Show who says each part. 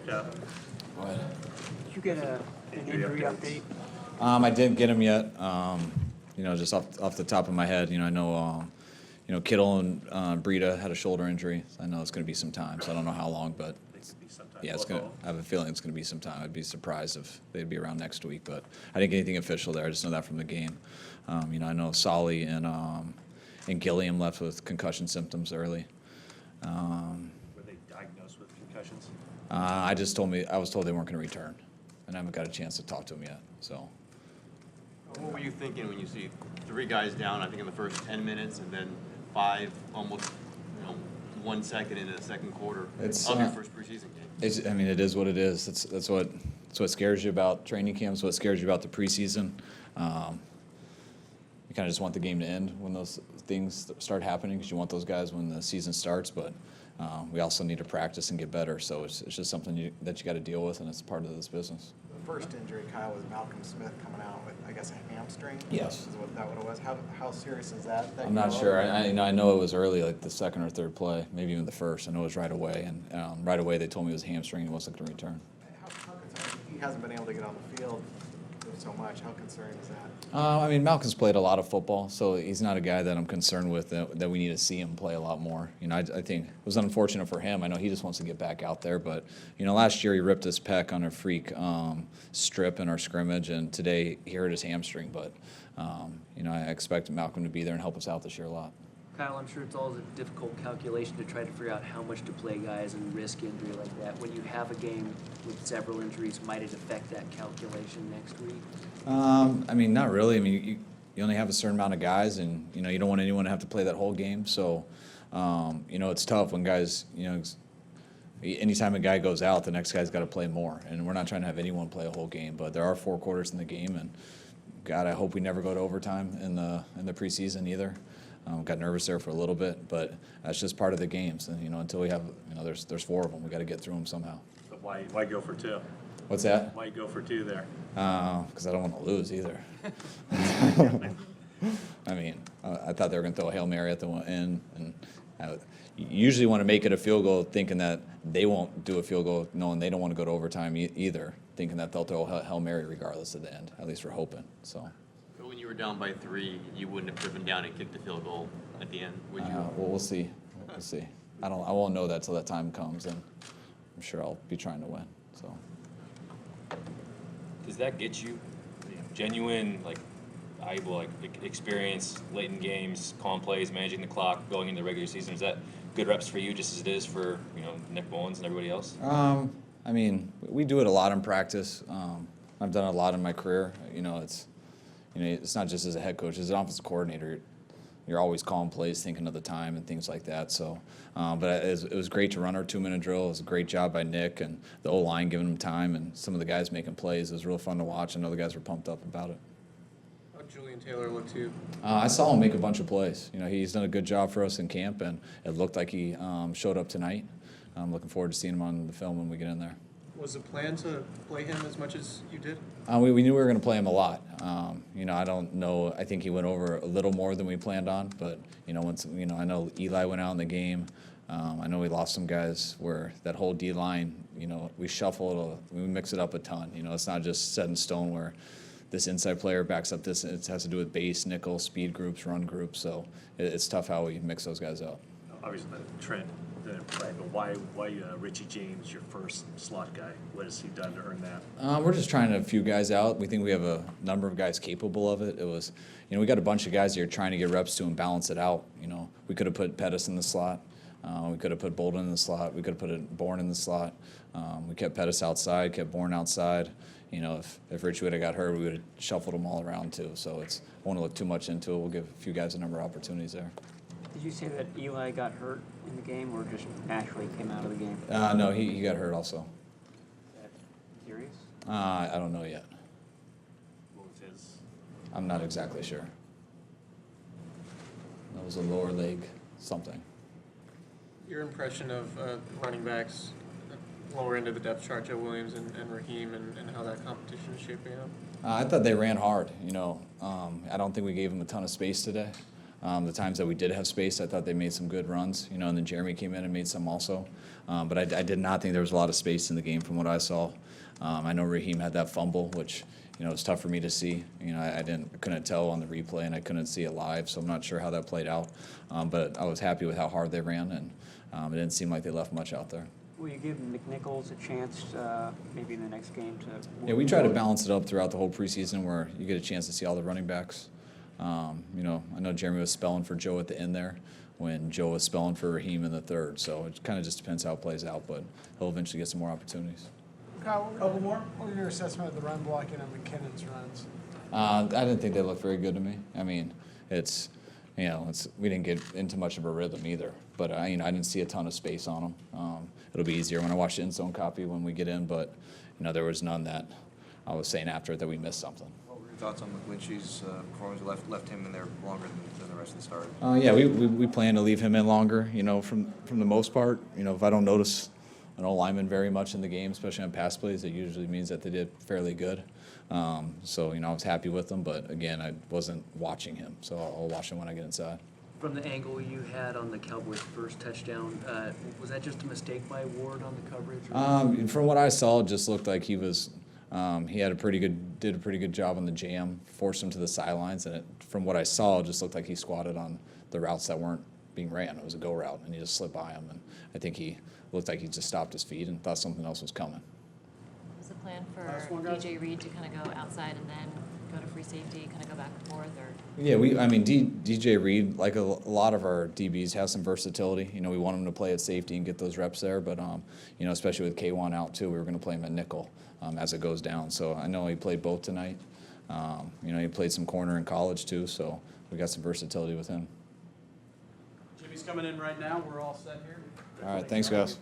Speaker 1: Yeah.
Speaker 2: Go ahead.
Speaker 3: Did you get an injury update?
Speaker 2: I didn't get him yet. Just off the top of my head, I know, Kittle and Breida had a shoulder injury. I know it's going to be some time, so I don't know how long, but yeah, I have a feeling it's going to be some time. I'd be surprised if they'd be around next week, but I didn't get anything official there. I just know that from the game. I know Solly and Gilliam left with concussion symptoms early.
Speaker 1: Were they diagnosed with concussions?
Speaker 2: I was told they weren't going to return, and I haven't got a chance to talk to them yet. So.
Speaker 4: What were you thinking when you see 3 guys down, I think in the first 10 minutes, and then 5 almost, 1 second into the second quarter of your first preseason game?
Speaker 2: It is what it is. That's what scares you about training camps, what scares you about the preseason. You kind of just want the game to end when those things start happening because you want those guys when the season starts, but we also need to practice and get better. So it's just something that you got to deal with, and it's part of this business.
Speaker 5: The first injury, Kyle, was Malcolm Smith coming out with, I guess, a hamstring?
Speaker 2: Yes.
Speaker 5: Is what it was? How serious is that?
Speaker 2: I'm not sure. I know it was early, like the second or third play, maybe even the first. I know it was right away, and right away they told me it was a hamstring and it wasn't going to return.
Speaker 5: How concerned? He hasn't been able to get on the field so much. How concerning is that?
Speaker 2: Malcolm's played a lot of football, so he's not a guy that I'm concerned with that we need to see him play a lot more. I think it was unfortunate for him. I know he just wants to get back out there, but last year he ripped his pec on a freak strip in our scrimmage, and today he hurt his hamstring. But I expect Malcolm to be there and help us out this year a lot.
Speaker 3: Kyle, I'm sure it's always a difficult calculation to try to figure out how much to play guys and risk injury like that. When you have a game with several injuries, might it affect that calculation next week?
Speaker 2: Not really. You only have a certain amount of guys, and you don't want anyone to have to play that whole game. So, it's tough when guys, anytime a guy goes out, the next guy's got to play more. And we're not trying to have anyone play a whole game, but there are 4 quarters in the game, and God, I hope we never go to overtime in the preseason either. Got nervous there for a little bit, but that's just part of the games. And until we have, there's 4 of them, we got to get through them somehow.
Speaker 1: But why go for 2?
Speaker 2: What's that?
Speaker 1: Why go for 2 there?
Speaker 2: Because I don't want to lose either. I thought they were going to throw a Hail Mary at the end, and you usually want to make it a field goal thinking that they won't do a field goal, knowing they don't want to go to overtime either, thinking that they'll throw a Hail Mary regardless of the end. At least we're hoping. So.
Speaker 4: But when you were down by 3, you wouldn't have driven down and kicked the field goal at the end, would you?
Speaker 2: Well, we'll see. We'll see. I won't know that till that time comes, and I'm sure I'll be trying to win. So.
Speaker 6: Does that get you genuine, valuable, experience late in games, calm plays, managing the clock, going into the regular season? Is that good reps for you, just as it is for Nick Mullins and everybody else?
Speaker 2: We do it a lot in practice. I've done it a lot in my career. It's not just as a head coach, as an offensive coordinator. You're always calling plays, thinking of the time and things like that. So, but it was great to run our 2-minute drill. It was a great job by Nick and the O-line giving him time, and some of the guys making plays. It was real fun to watch. I know the guys were pumped up about it.
Speaker 7: How'd Julian Taylor look to you?
Speaker 2: I saw him make a bunch of plays. He's done a good job for us in camp, and it looked like he showed up tonight. I'm looking forward to seeing him on the film when we get in there.
Speaker 7: Was the plan to play him as much as you did?
Speaker 2: We knew we were going to play him a lot. I don't know. I think he went over a little more than we planned on. But once I know Eli went out in the game. I know we lost some guys where that whole D line. We shuffle it. We mix it up a ton. It's not just set in stone where this inside player backs up this. It has to do with base, nickel, speed groups, run groups. So it's tough how we mix those guys up.
Speaker 1: Obviously, Trent didn't play, but why Richie James, your first slot guy? What has he done to earn that?
Speaker 2: We're just trying a few guys out. We think we have a number of guys capable of it. It was, we got a bunch of guys that are trying to get reps to and balance it out. We could have put Pettis in the slot. We could have put Bolden in the slot. We could have put Bourne in the slot. We kept Pettis outside, kept Bourne outside. If Richie would have got hurt, we would have shuffled them all around too. So I won't look too much into it. We'll give a few guys a number of opportunities there.
Speaker 3: Did you say that Eli got hurt in the game or just naturally came out of the game?
Speaker 2: No, he got hurt also.
Speaker 3: Is that serious?
Speaker 2: I don't know yet.
Speaker 1: What was his?
Speaker 2: I'm not exactly sure. That was a lower leg something.
Speaker 7: Your impression of running backs lower end of the depth chart, Joe Williams and Raheem, and how that competition is shaping up?
Speaker 2: I thought they ran hard. I don't think we gave them a ton of space today. The times that we did have space, I thought they made some good runs, you know, and then Jeremy came in and made some also. But I did not think there was a lot of space in the game from what I saw. I know Raheem had that fumble, which, you know, it was tough for me to see. You know, I couldn't tell on the replay, and I couldn't see it live, so I'm not sure how that played out. But I was happy with how hard they ran, and it didn't seem like they left much out there.
Speaker 8: Will you give McNichols a chance, maybe in the next game to?
Speaker 2: Yeah, we try to balance it up throughout the whole preseason where you get a chance to see all the running backs. You know, I know Jeremy was spelling for Joe at the end there when Joe was spelling for Raheem in the third. So it kind of just depends how it plays out, but he'll eventually get some more opportunities.
Speaker 9: Kyle, what were your assessment of the run blocking on McKinnon's runs?
Speaker 2: I didn't think they looked very good to me. I mean, it's, you know, we didn't get into much of a rhythm either. But you know, I didn't see a ton of space on them. It'll be easier when I watch the end zone copy when we get in. But you know, there was none that I was saying after it that we missed something.
Speaker 10: What were your thoughts on McGlinchey's performance? Left him in there longer than the rest of the starters.
Speaker 2: Yeah, we plan to leave him in longer. You know, from the most part. You know, if I don't notice an old lineman very much in the game, especially on pass plays, it usually means that they did fairly good. So you know, I was happy with them. But again, I wasn't watching him, so I'll watch him when I get inside.
Speaker 3: From the angle you had on the Cowboys' first touchdown, was that just a mistake by Ward on the coverage? Or?
Speaker 2: From what I saw, it just looked like he was. He had did a pretty good job on the jam, forced him to the sidelines, and from what I saw, it just looked like he squatted on the routes that weren't being ran. It was a go route, and he just slipped by him, and I think he looked like he just stopped his feet and thought something else was coming.
Speaker 11: Was the plan for DJ Reed to kind of go outside and then go to free safety, kind of go back and forth, or?
Speaker 2: Yeah, I mean, DJ Reed, like a lot of our DBs, has some versatility. You know, we want him to play at safety and get those reps there, but you know, especially with K1 out too, we were going to play him at nickel as it goes down. So I know he played both tonight. You know, he played some corner in college too, so we got some versatility with him.
Speaker 9: Jimmy's coming in right now. We're all set here.
Speaker 2: All right, thanks, guys.